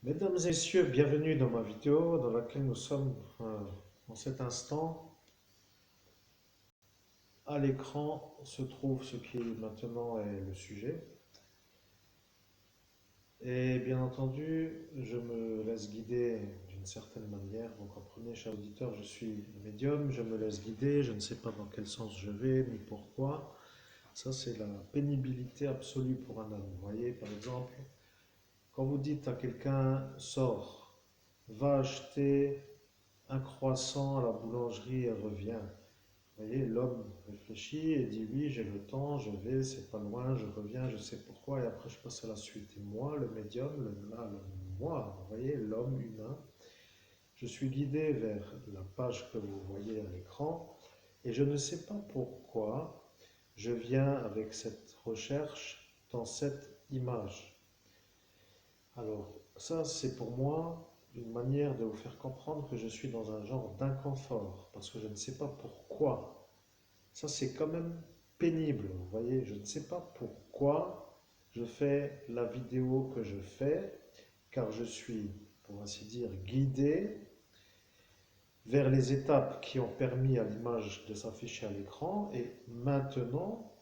Mesdames et messieurs, bienvenue dans ma vidéo dans laquelle nous sommes en cet instant. À l'écran se trouve ce qui maintenant est le sujet. Et bien entendu, je me laisse guider d'une certaine manière. Vous comprenez, cher auditeur, je suis médium, je me laisse guider, je ne sais pas dans quel sens je vais ni pourquoi. Ça, c'est la pénibilité absolue pour un homme. Vous voyez, par exemple, quand vous dites à quelqu'un, sors, va acheter un croissant à la boulangerie et revient. Vous voyez, l'homme réfléchit et dit oui, j'ai le temps, je vais, c'est pas loin, je reviens, je sais pourquoi, et après je passe à la suite. Et moi, le médium, moi, vous voyez, l'homme humain, je suis guidé vers la page que vous voyez à l'écran, et je ne sais pas pourquoi je viens avec cette recherche dans cette image. Alors, ça, c'est pour moi une manière de vous faire comprendre que je suis dans un genre d'inconfort, parce que je ne sais pas pourquoi. Ça, c'est quand même pénible, vous voyez. Je ne sais pas pourquoi je fais la vidéo que je fais, car je suis, pour ainsi dire, guidé vers les étapes qui ont permis à l'image de s'afficher à l'écran. Et maintenant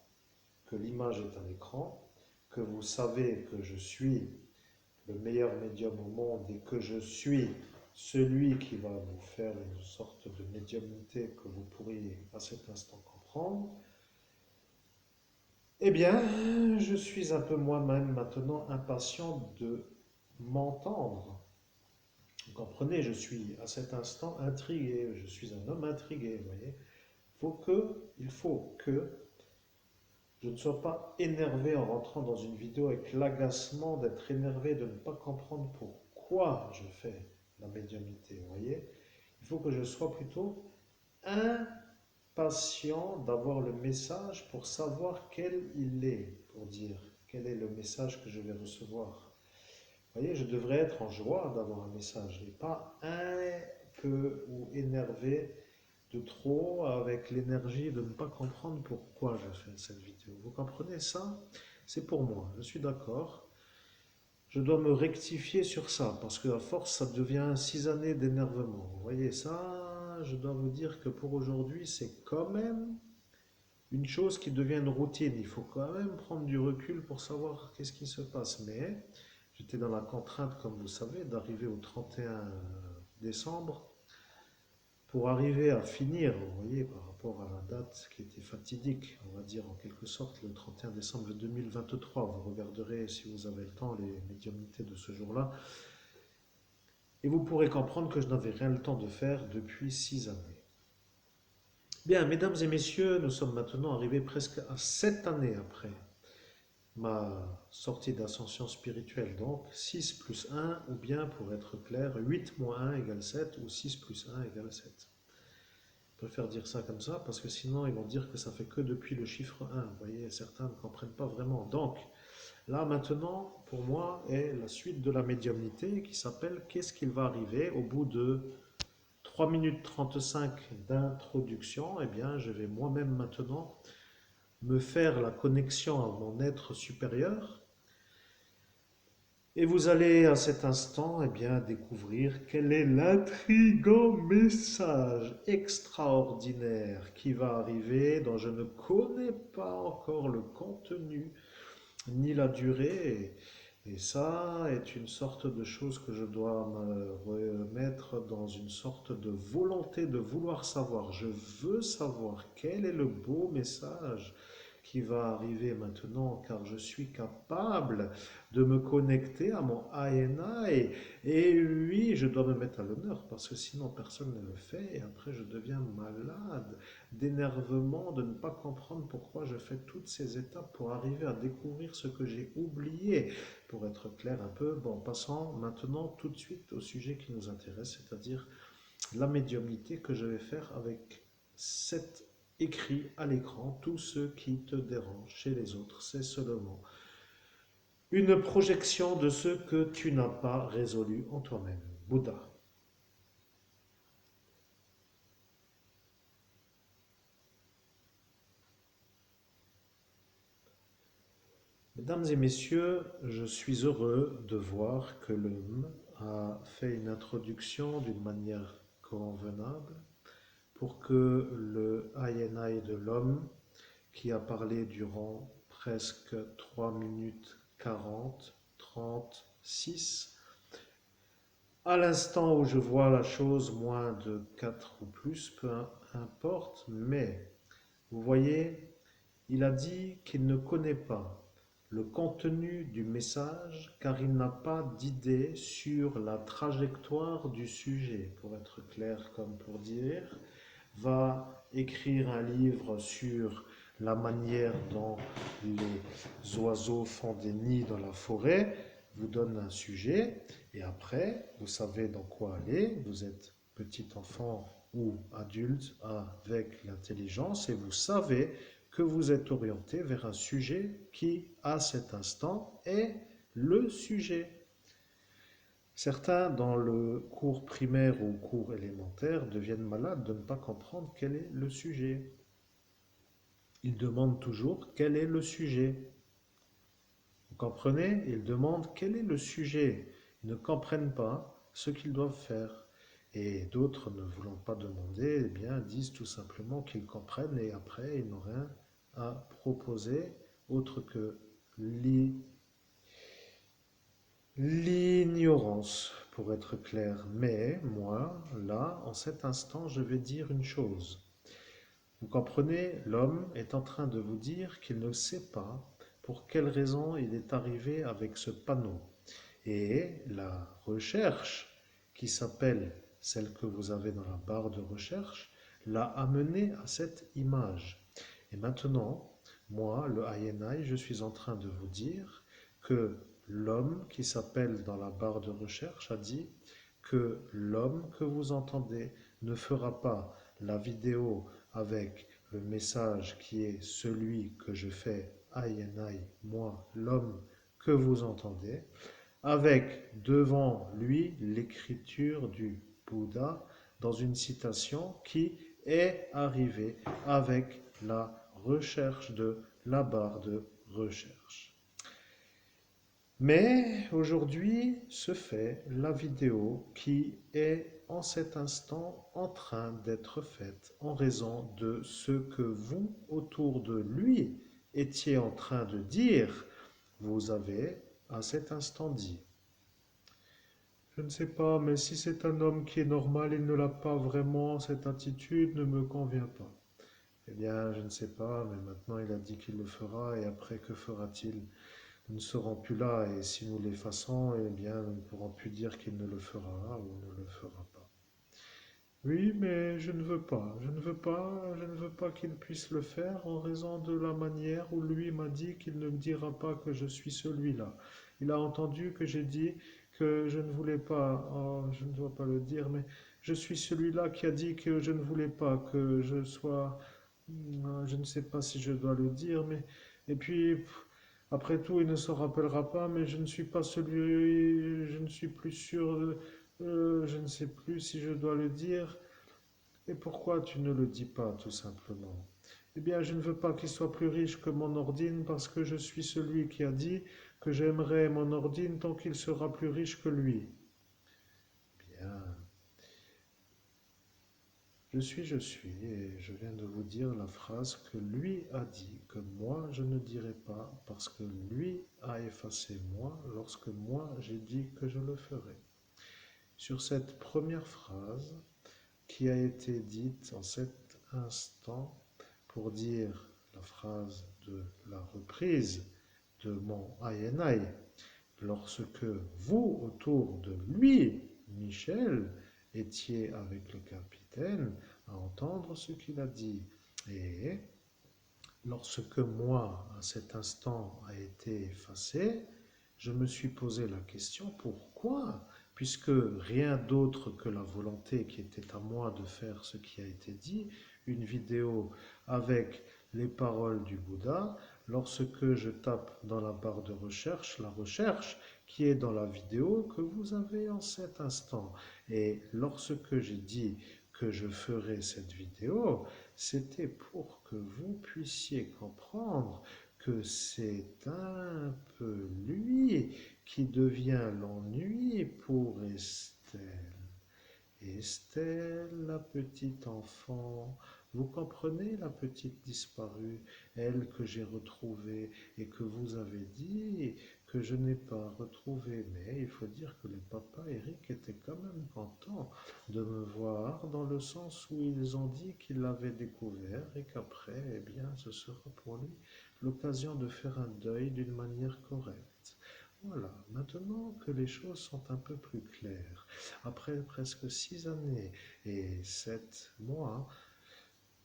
que l'image est à l'écran, que vous savez que je suis le meilleur médium au monde et que je suis celui qui va vous faire une sorte de médiumnité que vous pourriez à cet instant comprendre, eh bien, je suis un peu moi-même maintenant impatient de m'entendre. Vous comprenez, je suis à cet instant intrigué, je suis un homme intrigué, vous voyez. Il faut que je ne sois pas énervé en rentrant dans une vidéo avec l'agacement d'être énervé, de ne pas comprendre pourquoi je fais la médiumnité, vous voyez. Il faut que je sois plutôt impatient d'avoir le message pour savoir quel il est, pour dire quel est le message que je vais recevoir. Vous voyez, je devrais être en joie d'avoir un message et pas un peu ou énervé de trop avec l'énergie de ne pas comprendre pourquoi je fais cette vidéo. Vous comprenez ça? C'est pour moi, je suis d'accord. Je dois me rectifier sur ça parce que à force ça devient 6 années d'énervement. Vous voyez ça? Je dois vous dire que pour aujourd'hui c'est quand même une chose qui devient une routine. Il faut quand même prendre du recul pour savoir qu'est-ce qui se passe. Mais j'étais dans la contrainte, comme vous savez, d'arriver au 31 décembre pour arriver à finir, vous voyez, par rapport à la date qui était fatidique, on va dire en quelque sorte, le 31 décembre 2023. Vous regarderez, si vous avez le temps, les médiumnités de ce jour-là, et vous pourrez comprendre que je n'avais rien le temps de faire depuis 6 années. Bien, mesdames et messieurs, nous sommes maintenant arrivés presque à 7 années après ma sortie d'ascension spirituelle. Donc 6 plus 1, ou bien pour être clair, 8 moins 1 égale 7, ou 6 plus 1 égale 7. Je préfère dire ça comme ça parce que sinon ils vont dire que ça fait que depuis le chiffre 1. Vous voyez, certains ne comprennent pas vraiment. Donc là maintenant, pour moi, est la suite de la médiumnité qui s'appelle qu'est-ce qu'il va arriver au bout de 3 minutes 35 d'introduction. Eh bien, je vais moi-même maintenant me faire la connexion à mon être supérieur. Et vous allez à cet instant eh bien, découvrir quel est l'intrigant message extraordinaire qui va arriver, dont je ne connais pas encore le contenu ni la durée. Et ça est une sorte de chose que je dois me remettre dans une sorte de volonté de vouloir savoir. Je veux savoir quel est le beau message qui va arriver maintenant, car je suis capable de me connecter à mon ANA et oui, je dois me mettre à l'honneur parce que sinon personne ne le fait et après je deviens malade d'énervement, de ne pas comprendre pourquoi je fais toutes ces étapes pour arriver à découvrir ce que j'ai oublié. Pour être clair un peu, bon, passons maintenant tout de suite au sujet qui nous intéresse, c'est-à-dire la médiumnité que je vais faire avec cet écrit à l'écran. Tout ce qui te dérange chez les autres, c'est seulement une projection de ce que tu n'as pas résolu en toi-même. Bouddha. Mesdames et messieurs, je suis heureux de voir que l'homme a fait une introduction d'une manière convenable pour que le INI de l'homme, qui a parlé durant presque 3 minutes 40, 36, à l'instant où je vois la chose, moins de 4 ou plus, peu importe, mais vous voyez, il a dit qu'il ne connaît pas le contenu du message car il n'a pas d'idée sur la trajectoire du sujet, pour être clair comme pour dire, va écrire un livre sur la manière dont les oiseaux font des nids dans la forêt, vous donne un sujet et après, vous savez dans quoi aller, vous êtes petit enfant ou adulte avec l'intelligence et vous savez que vous êtes orienté vers un sujet qui, à cet instant, est le sujet. Certains, dans le cours primaire ou cours élémentaire, deviennent malades de ne pas comprendre quel est le sujet. Ils demandent toujours quel est le sujet. Vous comprenez? Ils demandent quel est le sujet. Ils ne comprennent pas ce qu'ils doivent faire. Et d'autres, ne voulant pas demander, eh bien, disent tout simplement qu'ils comprennent et après, ils n'ont rien à proposer autre que l'ignorance, pour être clair. Mais moi, là, en cet instant, je vais dire une chose. Vous comprenez, l'homme est en train de vous dire qu'il ne sait pas pour quelle raison il est arrivé avec ce panneau. Et la recherche, qui s'appelle celle que vous avez dans la barre de recherche, l'a amené à cette image. Et maintenant, moi, le INI, je suis en train de vous dire que l'homme qui s'appelle dans la barre de recherche a dit que l'homme que vous entendez ne fera pas la vidéo avec le message qui est celui que je fais INI, moi, l'homme que vous entendez, avec devant lui l'écriture du Bouddha dans une citation qui est arrivée avec la recherche de la barre de recherche. Mais aujourd'hui se fait la vidéo qui est en cet instant en train d'être faite en raison de ce que vous, autour de lui, étiez en train de dire. Vous avez à cet instant dit. Je ne sais pas, mais si c'est un homme qui est normal, il ne l'a pas vraiment, cette attitude ne me convient pas. Eh bien, je ne sais pas, mais maintenant il a dit qu'il le fera, et après, que fera-t-il? Nous ne serons plus là, et si nous l'effaçons, eh bien, nous ne pourrons plus dire qu'il ne le fera ou ne le fera pas. Oui, mais je ne veux pas, je ne veux pas qu'il puisse le faire en raison de la manière où lui m'a dit qu'il ne me dira pas que je suis celui-là. Il a entendu que j'ai dit que je ne voulais pas, oh, je ne dois pas le dire, mais je suis celui-là qui a dit que je ne voulais pas que je sois, je ne sais pas si je dois le dire, mais, et puis, après tout, il ne se rappellera pas, mais je ne suis pas celui, je ne suis plus sûr, je ne sais plus si je dois le dire. Et pourquoi tu ne le dis pas, tout simplement? Eh bien, je ne veux pas qu'il soit plus riche que mon ordine parce que je suis celui qui a dit que j'aimerais mon ordine tant qu'il sera plus riche que lui. Bien, je suis, et je viens de vous dire la phrase que lui a dit, que moi je ne dirai pas parce que lui a effacé moi lorsque moi j'ai dit que je le ferai. Sur cette première phrase qui a été dite en cet instant, pour dire la phrase de la reprise de mon INI, lorsque vous, autour de lui, Michel, étiez avec le capitaine à entendre ce qu'il a dit. Et lorsque moi, à cet instant, a été effacé, je me suis posé la question pourquoi? Puisque rien d'autre que la volonté qui était à moi de faire ce qui a été dit, une vidéo avec les paroles du Bouddha, lorsque je tape dans la barre de recherche, la recherche qui est dans la vidéo que vous avez en cet instant. Et lorsque j'ai dit que je ferai cette vidéo, c'était pour que vous puissiez comprendre que c'est un peu lui qui devient l'ennui pour Estelle. Estelle, la petite enfant, vous comprenez la petite disparue, elle que j'ai retrouvée et que vous avez dit que je n'ai pas retrouvée. Mais il faut dire que le papa Eric était quand même content de me voir dans le sens où ils ont dit qu'ils l'avaient découvert et qu'après, eh bien, ce sera pour lui l'occasion de faire un deuil d'une manière correcte. Voilà, maintenant que les choses sont un peu plus claires, après presque 6 années et 7 mois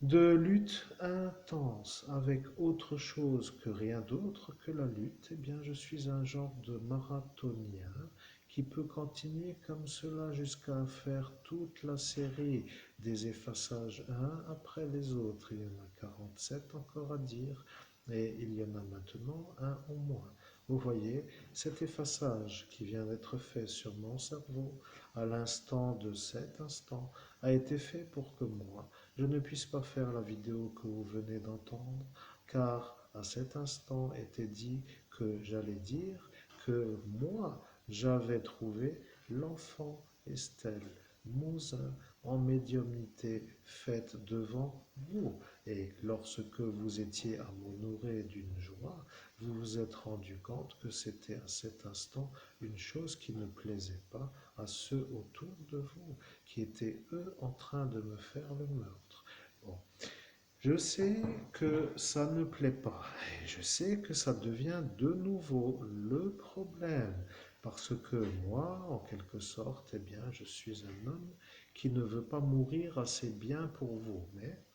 de lutte intense avec autre chose que rien d'autre que la lutte, eh bien je suis un genre de marathonien qui peut continuer comme cela jusqu'à faire toute la série des effaçages un après les autres. Il y en a 47 encore à dire et il y en a maintenant un au moins. Vous voyez, cet effaçage qui vient d'être fait sur mon cerveau à l'instant de cet instant a été fait pour que moi, je ne puisse pas faire la vidéo que vous venez d'entendre, car à cet instant était dit que j'allais dire que moi, j'avais trouvé l'enfant Estelle Mouzin en médiumnité faite devant vous. Et lorsque vous étiez à m'honorer d'une joie, vous vous êtes rendu compte que c'était à cet instant une chose qui ne plaisait pas à ceux autour de vous, qui étaient eux en train de me faire le meurtre. Bon, je sais que ça ne plaît pas et je sais que ça devient de nouveau le problème parce que moi, en quelque sorte, eh bien, je suis un homme qui ne veut pas mourir assez bien pour vous, mais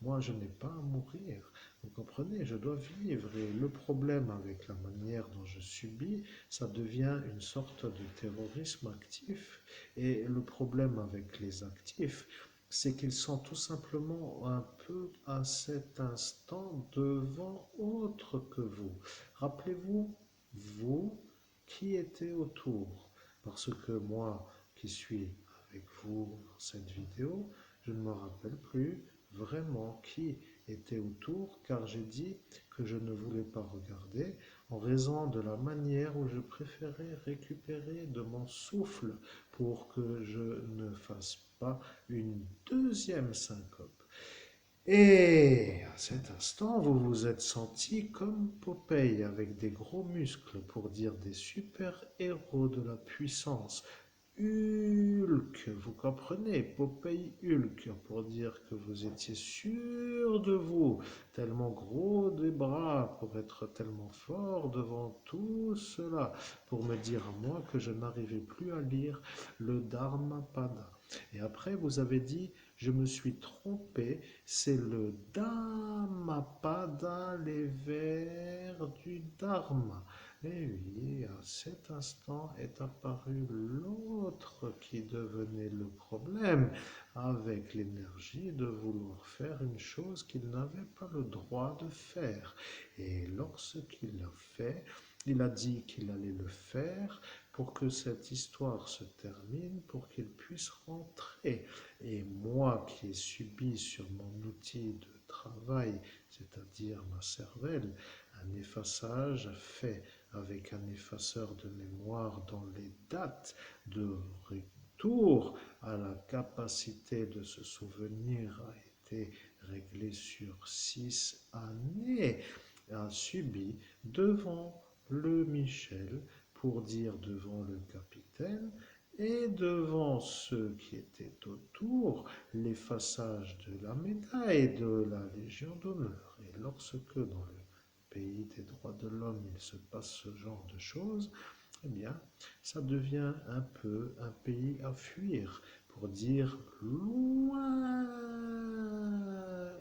moi, je n'ai pas à mourir. Vous comprenez, je dois vivre. Et le problème avec la manière dont je subis, ça devient une sorte de terrorisme actif. Et le problème avec les actifs, c'est qu'ils sont tout simplement un peu à cet instant devant autre que vous. Rappelez-vous, vous qui étiez autour. Parce que moi qui suis avec vous dans cette vidéo, je ne me rappelle plus vraiment qui était autour, car j'ai dit que je ne voulais pas regarder en raison de la manière où je préférais récupérer de mon souffle pour que je ne fasse pas une deuxième syncope. Et à cet instant, vous vous êtes senti comme Popeye avec des gros muscles pour dire des super-héros de la puissance. Hulk, vous comprenez, Popeye Hulk, pour dire que vous étiez sûr de vous, tellement gros des bras, pour être tellement fort devant tout cela, pour me dire à moi que je n'arrivais plus à lire le Dharmapada. Et après, vous avez dit, je me suis trompé, c'est le Dhammapada, les vers du Dharma. Et oui, à cet instant est apparu l'autre qui devenait le problème, avec l'énergie de vouloir faire une chose qu'il n'avait pas le droit de faire. Et lorsqu'il l'a fait, il a dit qu'il allait le faire pour que cette histoire se termine, pour qu'il puisse rentrer. Et moi qui ai subi sur mon outil de travail, c'est-à-dire ma cervelle, un effaçage fait avec un effaceur de mémoire dont les dates de retour à la capacité de se souvenir a été réglée sur 6 années, a subi devant le Michel, pour dire devant le capitaine, et devant ceux qui étaient autour, l'effaçage de la médaille de la Légion d'honneur. Et lorsque dans le pays des droits de l'homme il se passe ce genre de choses, eh bien, ça devient un peu un pays à fuir, pour dire loin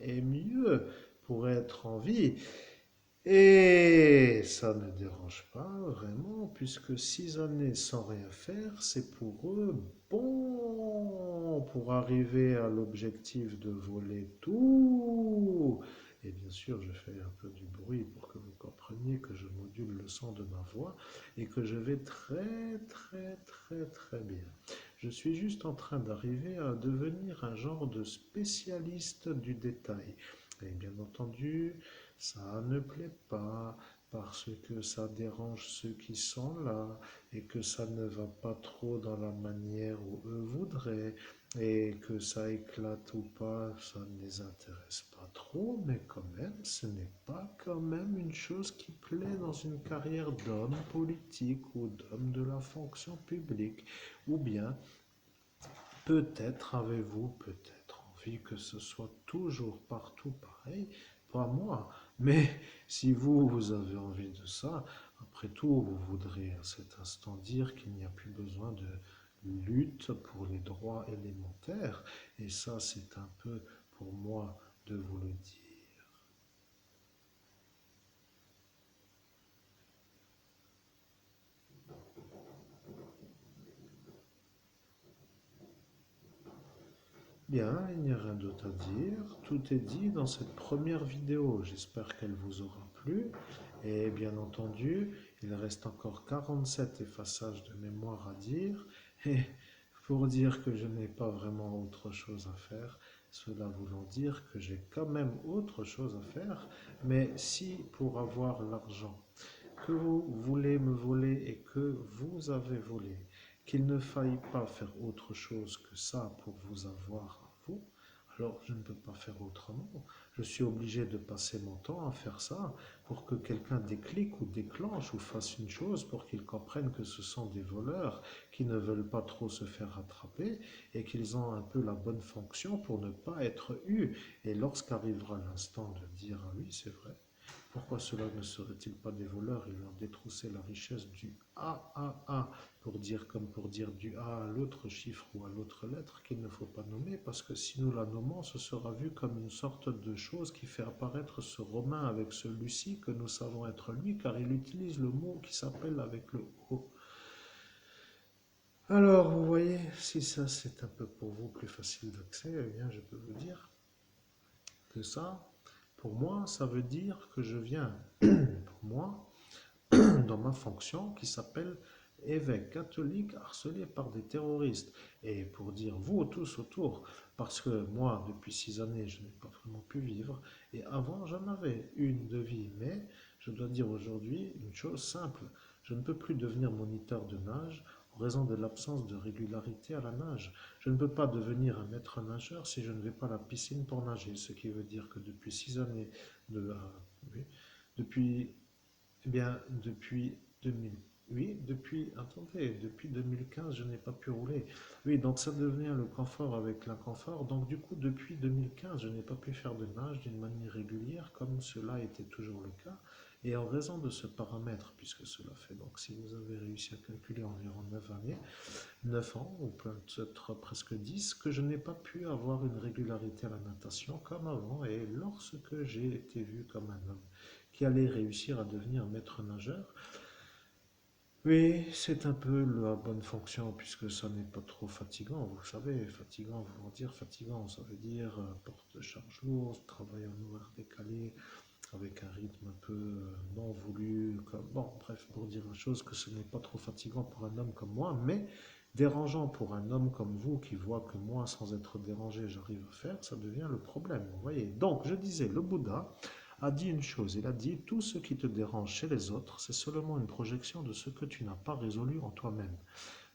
et mieux pour être en vie. Et ça ne dérange pas vraiment, puisque 6 années sans rien faire, c'est pour eux bon pour arriver à l'objectif de voler tout. Et bien sûr, je fais un peu du bruit pour que vous compreniez que je module le son de ma voix et que je vais très très très très bien. Je suis juste en train d'arriver à devenir un genre de spécialiste du détail. Et bien entendu, ça ne plaît pas parce que ça dérange ceux qui sont là et que ça ne va pas trop dans la manière où eux voudraient et que ça éclate ou pas, ça ne les intéresse pas trop, mais quand même, ce n'est pas quand même une chose qui plaît dans une carrière d'homme politique ou d'homme de la fonction publique. Ou bien, peut-être avez-vous peut-être envie que ce soit toujours partout pareil, pas moi, mais si vous, vous avez envie de ça, après tout, vous voudrez à cet instant dire qu'il n'y a plus besoin de lutte pour les droits élémentaires, et ça c'est un peu pour moi de vous le dire. Bien, il n'y a rien d'autre à dire. Tout est dit dans cette première vidéo. J'espère qu'elle vous aura plu. Et bien entendu, il reste encore 47 effaçages de mémoire à dire. Et pour dire que je n'ai pas vraiment autre chose à faire, cela voulant dire que j'ai quand même autre chose à faire. Mais si pour avoir l'argent que vous voulez me voler et que vous avez volé, qu'il ne faille pas faire autre chose que ça pour vous avoir à vous, alors je ne peux pas faire autrement. Je suis obligé de passer mon temps à faire ça pour que quelqu'un déclique ou déclenche ou fasse une chose pour qu'ils comprennent que ce sont des voleurs qui ne veulent pas trop se faire attraper et qu'ils ont un peu la bonne fonction pour ne pas être eus. Et lorsqu'arrivera l'instant de dire ah oui, c'est vrai, pourquoi cela ne serait-il pas des voleurs? Ils ont détroussé la richesse du A pour dire comme pour dire du A à l'autre chiffre ou à l'autre lettre qu'il ne faut pas nommer parce que si nous la nommons, ce sera vu comme une sorte de chose qui fait apparaître ce Romain avec ce Lucie que nous savons être lui car il utilise le mot qui s'appelle avec le O. Alors, vous voyez, si ça c'est un peu pour vous plus facile d'accès, eh bien je peux vous dire que ça, pour moi, ça veut dire que je viens, pour moi, dans ma fonction qui s'appelle évêque catholique harcelé par des terroristes. Et pour dire vous tous autour, parce que moi, depuis 6 années, je n'ai pas vraiment pu vivre, et avant, j'en avais une de vie, mais je dois dire aujourd'hui une chose simple, je ne peux plus devenir moniteur de nage en raison de l'absence de régularité à la nage. Je ne peux pas devenir un maître nageur si je ne vais pas à la piscine pour nager, ce qui veut dire que depuis 6 années, oui, depuis eh bien, depuis 2000, oui, depuis 2015, je n'ai pas pu rouler. Oui, donc ça devient le confort avec l'inconfort. Donc du coup, depuis 2015, je n'ai pas pu faire de nage d'une manière régulière comme cela était toujours le cas. Et en raison de ce paramètre, puisque cela fait donc, si vous avez réussi à calculer environ 9 années, 9 ans, ou peut-être presque 10, que je n'ai pas pu avoir une régularité à la natation comme avant. Et lorsque j'ai été vu comme un homme qui allait réussir à devenir maître nageur, oui, c'est un peu la bonne fonction puisque ça n'est pas trop fatigant. Vous savez, fatigant, voulant dire fatigant, ça veut dire porte de charge lourde, travail en horaire décalé, avec un rythme un peu non voulu. Bon, bref, pour dire la chose, que ce n'est pas trop fatigant pour un homme comme moi, mais dérangeant pour un homme comme vous qui voit que moi, sans être dérangé, j'arrive à faire, ça devient le problème. Vous voyez. Donc, je disais, le Bouddha a dit une chose, il a dit, tout ce qui te dérange chez les autres, c'est seulement une projection de ce que tu n'as pas résolu en toi-même.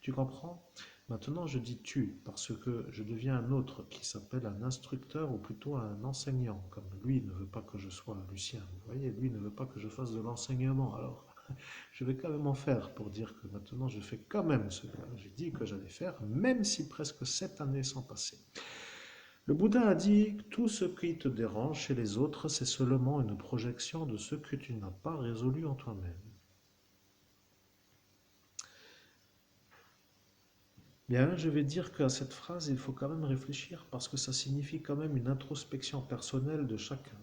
Tu comprends? Maintenant, je dis tu parce que je deviens un autre qui s'appelle un instructeur ou plutôt un enseignant. Comme lui ne veut pas que je sois un Lucien, vous voyez, lui ne veut pas que je fasse de l'enseignement. Alors, je vais quand même en faire pour dire que maintenant je fais quand même ce que j'ai dit que j'allais faire, même si presque 7 années sont passées. Le Bouddha a dit que tout ce qui te dérange chez les autres, c'est seulement une projection de ce que tu n'as pas résolu en toi-même. Bien, je vais dire qu'à cette phrase, il faut quand même réfléchir parce que ça signifie quand même une introspection personnelle de chacun.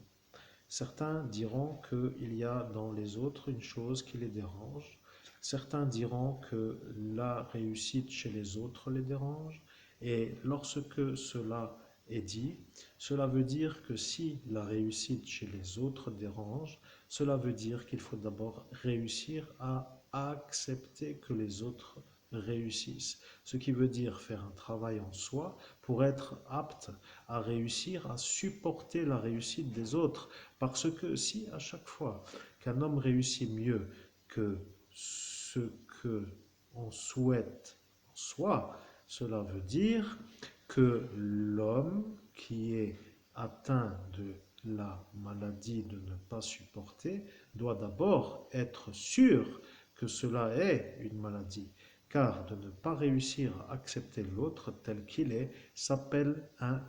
Certains diront qu'il y a dans les autres une chose qui les dérange. Certains diront que la réussite chez les autres les dérange. Et lorsque cela est dit, cela veut dire que si la réussite chez les autres dérange, cela veut dire qu'il faut d'abord réussir à accepter que les autres réussissent. Ce qui veut dire faire un travail en soi pour être apte à réussir à supporter la réussite des autres. Parce que si à chaque fois qu'un homme réussit mieux que ce que on souhaite en soi, cela veut dire que l'homme qui est atteint de la maladie de ne pas supporter doit d'abord être sûr que cela est une maladie, car de ne pas réussir à accepter l'autre tel qu'il est s'appelle un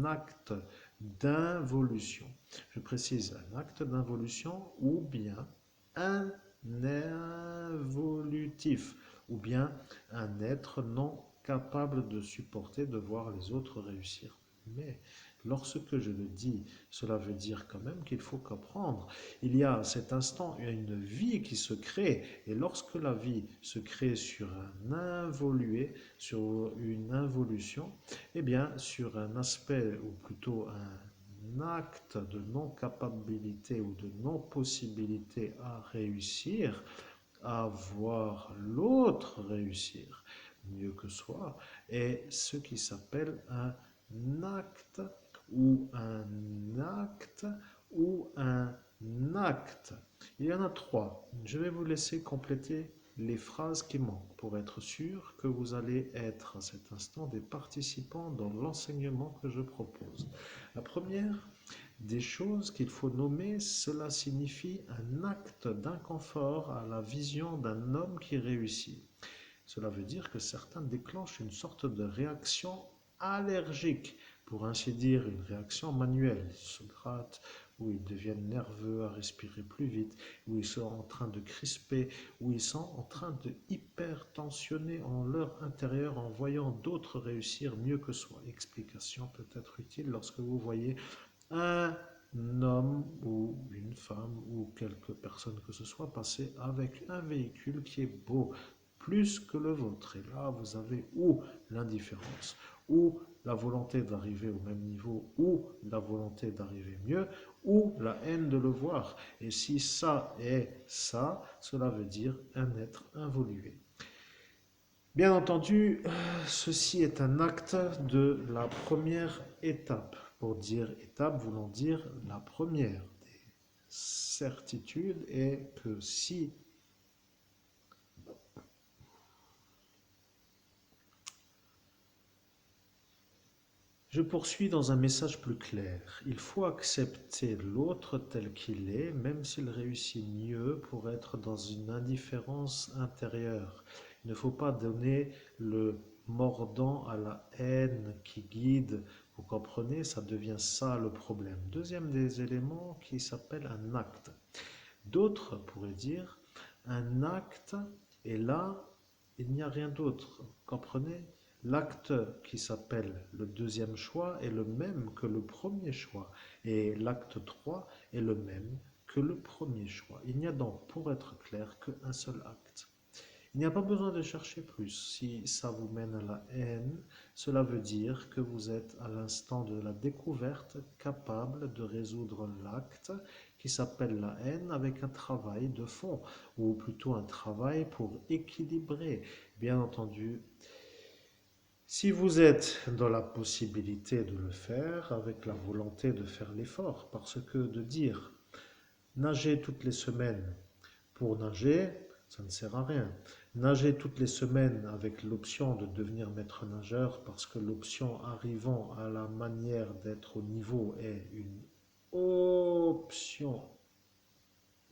acte d'involution. Je précise, un acte d'involution ou bien un involutif, ou bien un être non capable de supporter de voir les autres réussir. Mais lorsque je le dis, cela veut dire quand même qu'il faut comprendre. Il y a à cet instant une vie qui se crée, et lorsque la vie se crée sur un involué, sur une involution, eh bien sur un aspect, ou plutôt un acte de non-capacité ou de non-possibilité à réussir, à voir l'autre réussir mieux que soi, est ce qui s'appelle un acte ou un acte ou un acte. Il y en a trois. Je vais vous laisser compléter les phrases qui manquent pour être sûr que vous allez être à cet instant des participants dans l'enseignement que je propose. La première des choses qu'il faut nommer, cela signifie un acte d'inconfort à la vision d'un homme qui réussit. Cela veut dire que certains déclenchent une sorte de réaction allergique, pour ainsi dire une réaction manuelle. Ils se grattent, ou ils deviennent nerveux à respirer plus vite, ou ils sont en train de crisper, ou ils sont en train de hypertensionner en leur intérieur en voyant d'autres réussir mieux que soi. Explication peut être utile lorsque vous voyez un homme ou une femme ou quelque personne que ce soit passer avec un véhicule qui est beau, plus que le vôtre. Et là, vous avez ou l'indifférence, ou la volonté d'arriver au même niveau, ou la volonté d'arriver mieux, ou la haine de le voir. Et si ça est ça, cela veut dire un être involué. Bien entendu, ceci est un acte de la première étape. Pour dire étape, voulant dire la première des certitudes est que si je poursuis dans un message plus clair, il faut accepter l'autre tel qu'il est, même s'il réussit mieux pour être dans une indifférence intérieure. Il ne faut pas donner le mordant à la haine qui guide. Vous comprenez, ça devient ça le problème. Deuxième des éléments qui s'appelle un acte. D'autres pourraient dire un acte, et là, il n'y a rien d'autre. Comprenez? L'acte qui s'appelle le deuxième choix est le même que le premier choix. Et l'acte 3 est le même que le premier choix. Il n'y a donc, pour être clair, qu'un seul acte. Il n'y a pas besoin de chercher plus. Si ça vous mène à la haine, cela veut dire que vous êtes à l'instant de la découverte capable de résoudre l'acte qui s'appelle la haine avec un travail de fond, ou plutôt un travail pour équilibrer. Bien entendu, si vous êtes dans la possibilité de le faire, avec la volonté de faire l'effort, parce que de dire nager toutes les semaines pour nager, ça ne sert à rien. Nager toutes les semaines avec l'option de devenir maître nageur, parce que l'option arrivant à la manière d'être au niveau est une option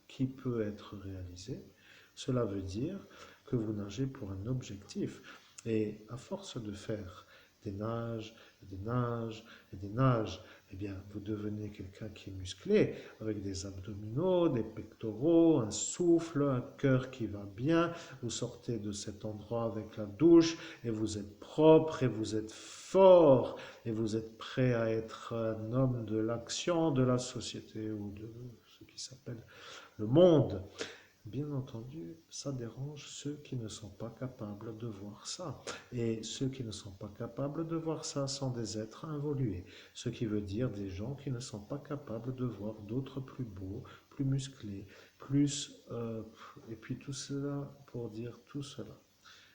qui peut être réalisée, cela veut dire que vous nagez pour un objectif. Et à force de faire des nages, et des nages, et des nages, eh bien, vous devenez quelqu'un qui est musclé, avec des abdominaux, des pectoraux, un souffle, un cœur qui va bien. Vous sortez de cet endroit avec la douche, et vous êtes propre, et vous êtes fort, et vous êtes prêt à être un homme de l'action, de la société, ou de ce qui s'appelle le monde. Bien entendu, ça dérange ceux qui ne sont pas capables de voir ça. Et ceux qui ne sont pas capables de voir ça sont des êtres involués. Ce qui veut dire des gens qui ne sont pas capables de voir d'autres plus beaux, plus musclés, plus... et puis tout cela pour dire tout cela.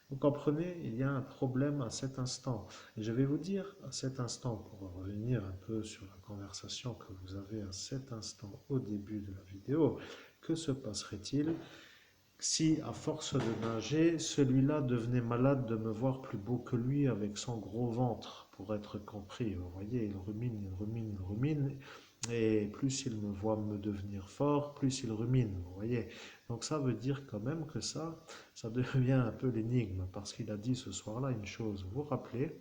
Vous comprenez, il y a un problème à cet instant. Et je vais vous dire à cet instant, pour revenir un peu sur la conversation que vous avez à cet instant au début de la vidéo, Que se passerait-il si, à force de nager, celui-là devenait malade de me voir plus beau que lui avec son gros ventre, pour être compris? Vous voyez, il rumine, il rumine, il rumine, et plus il me voit me devenir fort, plus il rumine, vous voyez. Donc ça veut dire quand même que ça devient un peu l'énigme, parce qu'il a dit ce soir-là une chose, vous vous rappelez?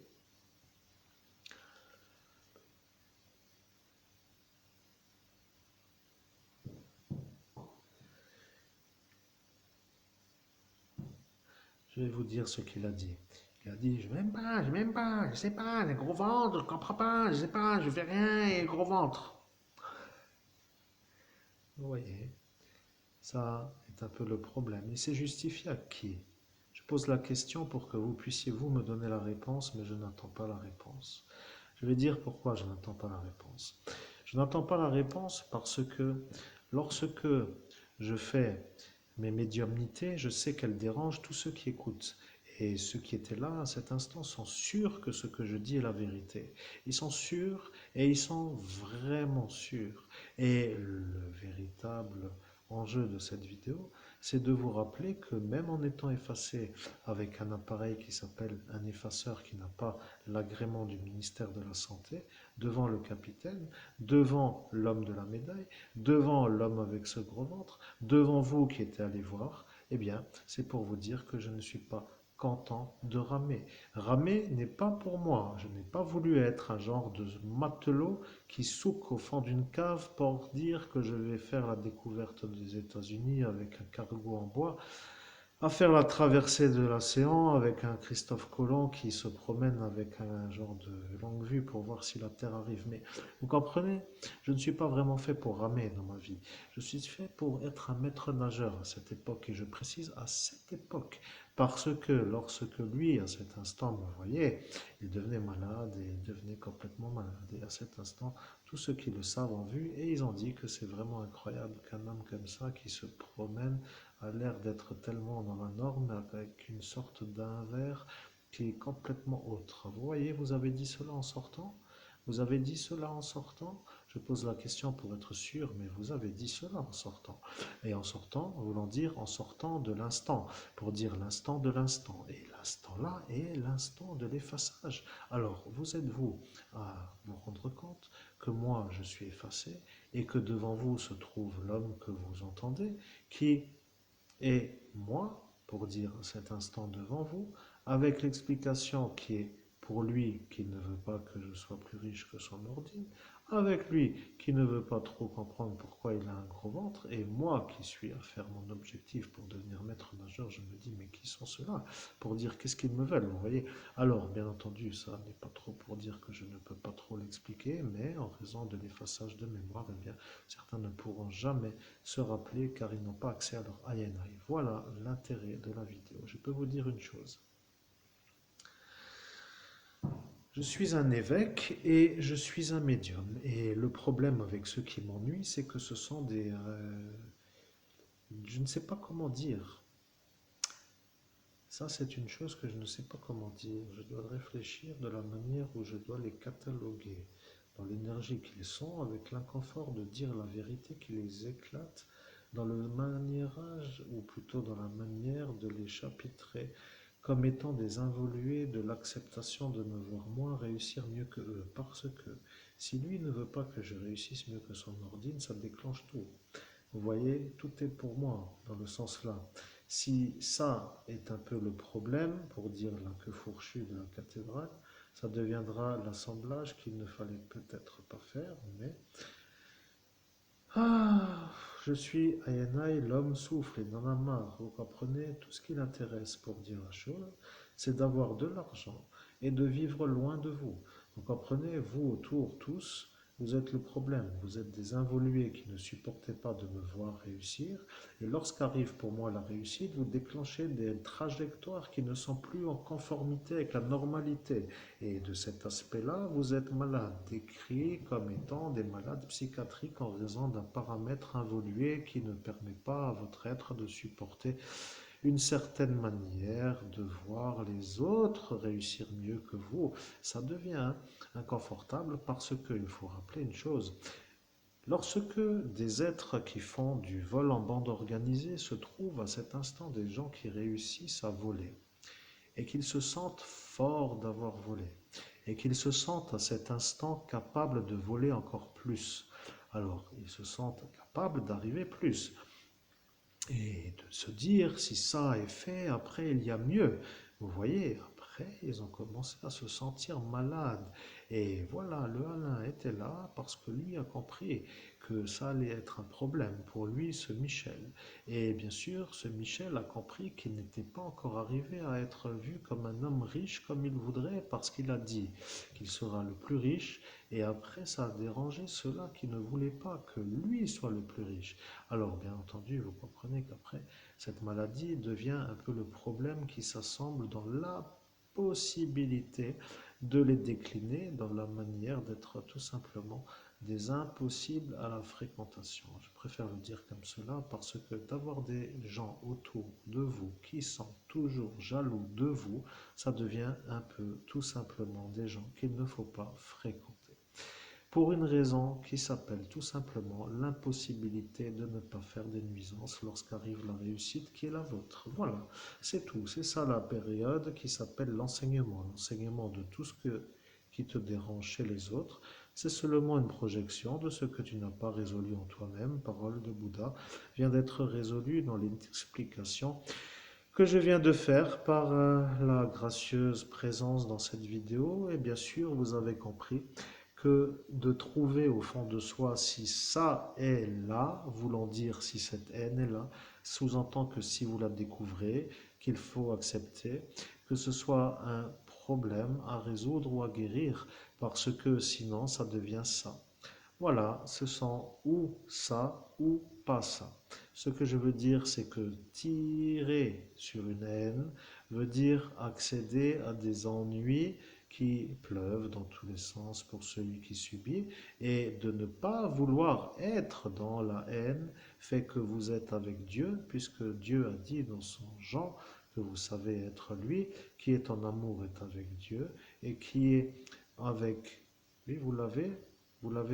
Je vais vous dire ce qu'il a dit. Il a dit, je m'aime pas, je sais pas, les gros ventre, je comprends pas, je sais pas, je fais rien et gros ventre. Vous voyez, ça est un peu le problème. Et c'est justifié à qui? Je pose la question pour que vous puissiez vous me donner la réponse, mais je n'attends pas la réponse. Je vais dire pourquoi je n'attends pas la réponse. Je n'attends pas la réponse parce que lorsque je fais mes médiumnités, je sais qu'elles dérangent tous ceux qui écoutent. Et ceux qui étaient là à cet instant sont sûrs que ce que je dis est la vérité. Ils sont sûrs et ils sont vraiment sûrs. Et le véritable enjeu de cette vidéo, c'est de vous rappeler que même en étant effacé avec un appareil qui s'appelle un effaceur qui n'a pas l'agrément du ministère de la Santé, devant le capitaine, devant l'homme de la médaille, devant l'homme avec ce gros ventre, devant vous qui êtes allé voir, eh bien, c'est pour vous dire que je ne suis pas content de ramer. Ramer n'est pas pour moi. Je n'ai pas voulu être un genre de matelot qui souque au fond d'une cave pour dire que je vais faire la découverte des États-Unis avec un cargo en bois à faire la traversée de l'océan avec un Christophe Colomb qui se promène avec un genre de longue vue pour voir si la Terre arrive. Mais vous comprenez, je ne suis pas vraiment fait pour ramer dans ma vie. Je suis fait pour être un maître nageur à cette époque, et je précise à cette époque, parce que lorsque lui, à cet instant, me voyait, il devenait malade et il devenait complètement malade. Et à cet instant, tous ceux qui le savent ont vu et ils ont dit que c'est vraiment incroyable qu'un homme comme ça qui se promène a l'air d'être tellement dans la norme avec une sorte d'invers qui est complètement autre. Vous voyez, vous avez dit cela en sortant? Vous avez dit cela en sortant? Je pose la question pour être sûr, mais vous avez dit cela en sortant. Et en sortant, voulant dire en sortant de l'instant, pour dire l'instant de l'instant. Et l'instant là est l'instant de l'effaçage. Alors, vous êtes-vous à vous rendre compte que moi, je suis effacé et que devant vous se trouve l'homme que vous entendez, qui et moi, pour dire cet instant devant vous, avec l'explication qui est pour lui qui ne veut pas que je sois plus riche que son ordi, avec lui qui ne veut pas trop comprendre pourquoi il a un gros ventre, et moi qui suis à faire mon objectif pour devenir maître nageur, je me dis mais qui sont ceux-là pour dire qu'est-ce qu'ils me veulent, vous voyez. Alors bien entendu, ça n'est pas trop pour dire que je ne peux pas trop l'expliquer, mais en raison de l'effaçage de mémoire, eh bien, certains ne pourront jamais se rappeler car ils n'ont pas accès à leur INI. Voilà l'intérêt de la vidéo. Je peux vous dire une chose. Je suis un évêque et je suis un médium. Et le problème avec ceux qui m'ennuient, c'est que ce sont des... je ne sais pas comment dire. Ça, c'est une chose que je ne sais pas comment dire. Je dois réfléchir de la manière où je dois les cataloguer. Dans l'énergie qu'ils sont, avec l'inconfort de dire la vérité qui les éclate, dans le maniérage, ou plutôt dans la manière de les chapitrer, comme étant des involués de l'acceptation de me voir moi réussir mieux que eux. Parce que si lui ne veut pas que je réussisse mieux que son ordine, ça déclenche tout. Vous voyez, tout est pour moi dans le sens là. Si ça est un peu le problème, pour dire la queue fourchue de la cathédrale, ça deviendra l'assemblage qu'il ne fallait peut-être pas faire, mais... Ah, je suis Ayanai, l'homme souffle et n'en a marre. Vous comprenez, tout ce qui l'intéresse, pour dire la chose, c'est d'avoir de l'argent et de vivre loin de vous. Vous comprenez, vous autour, tous, vous êtes le problème. Vous êtes des involués qui ne supportez pas de me voir réussir. Et lorsqu'arrive pour moi la réussite, vous déclenchez des trajectoires qui ne sont plus en conformité avec la normalité. Et de cet aspect-là, vous êtes malade, décrit comme étant des malades psychiatriques en raison d'un paramètre involué qui ne permet pas à votre être de supporter une certaine manière de voir les autres réussir mieux que vous. Ça devient inconfortable parce qu'il faut rappeler une chose. Lorsque des êtres qui font du vol en bande organisée se trouvent à cet instant des gens qui réussissent à voler et qu'ils se sentent forts d'avoir volé et qu'ils se sentent à cet instant capables de voler encore plus. Alors, ils se sentent capables d'arriver plus et de se dire si ça est fait, après il y a mieux. Vous voyez, après ils ont commencé à se sentir malades. Et voilà, le Alain était là parce que lui a compris que ça allait être un problème pour lui, ce Michel. Et bien sûr, ce Michel a compris qu'il n'était pas encore arrivé à être vu comme un homme riche comme il voudrait parce qu'il a dit qu'il sera le plus riche. Et après, ça a dérangé ceux-là qui ne voulaient pas que lui soit le plus riche. Alors, bien entendu, vous comprenez qu'après, cette maladie devient un peu le problème qui s'assemble dans la possibilité de les décliner dans la manière d'être tout simplement des impossibles à la fréquentation. Je préfère le dire comme cela parce que d'avoir des gens autour de vous qui sont toujours jaloux de vous, ça devient un peu tout simplement des gens qu'il ne faut pas fréquenter pour une raison qui s'appelle tout simplement l'impossibilité de ne pas faire des nuisances lorsqu'arrive la réussite qui est la vôtre. Voilà, c'est tout. C'est ça la période qui s'appelle l'enseignement. L'enseignement de tout ce qui te dérange chez les autres, c'est seulement une projection de ce que tu n'as pas résolu en toi-même. Parole de Bouddha vient d'être résolue dans l'explication que je viens de faire par la gracieuse présence dans cette vidéo. Et bien sûr, vous avez compris que de trouver au fond de soi si ça est là, voulant dire si cette haine est là, sous-entend que si vous la découvrez, qu'il faut accepter que ce soit un problème à résoudre ou à guérir, parce que sinon ça devient ça. Voilà, ce sont ou ça ou pas ça. Ce que je veux dire, c'est que tirer sur une haine veut dire accéder à des ennuis qui pleuvent dans tous les sens pour celui qui subit, et de ne pas vouloir être dans la haine fait que vous êtes avec Dieu, puisque Dieu a dit dans son Jean que vous savez être lui, qui est en amour est avec Dieu, et qui est avec... Oui, vous l'avez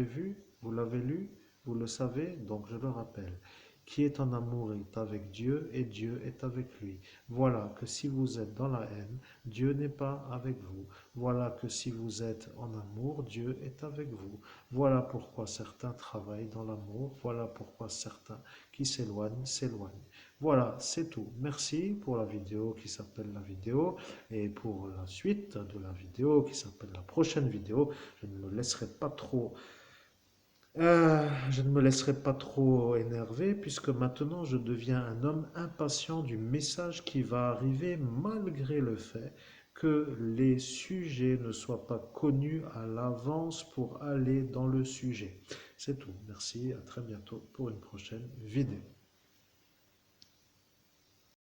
vu, vous l'avez lu, vous le savez, donc je le rappelle. Qui est en amour est avec Dieu et Dieu est avec lui. Voilà que si vous êtes dans la haine, Dieu n'est pas avec vous. Voilà que si vous êtes en amour, Dieu est avec vous. Voilà pourquoi certains travaillent dans l'amour. Voilà pourquoi certains qui s'éloignent, s'éloignent. Voilà, c'est tout. Merci pour la vidéo qui s'appelle la vidéo et pour la suite de la vidéo qui s'appelle la prochaine vidéo. Je ne me laisserai pas trop je ne me laisserai pas trop énerver puisque maintenant je deviens un homme impatient du message qui va arriver malgré le fait que les sujets ne soient pas connus à l'avance pour aller dans le sujet. C'est tout. Merci, à très bientôt pour une prochaine vidéo.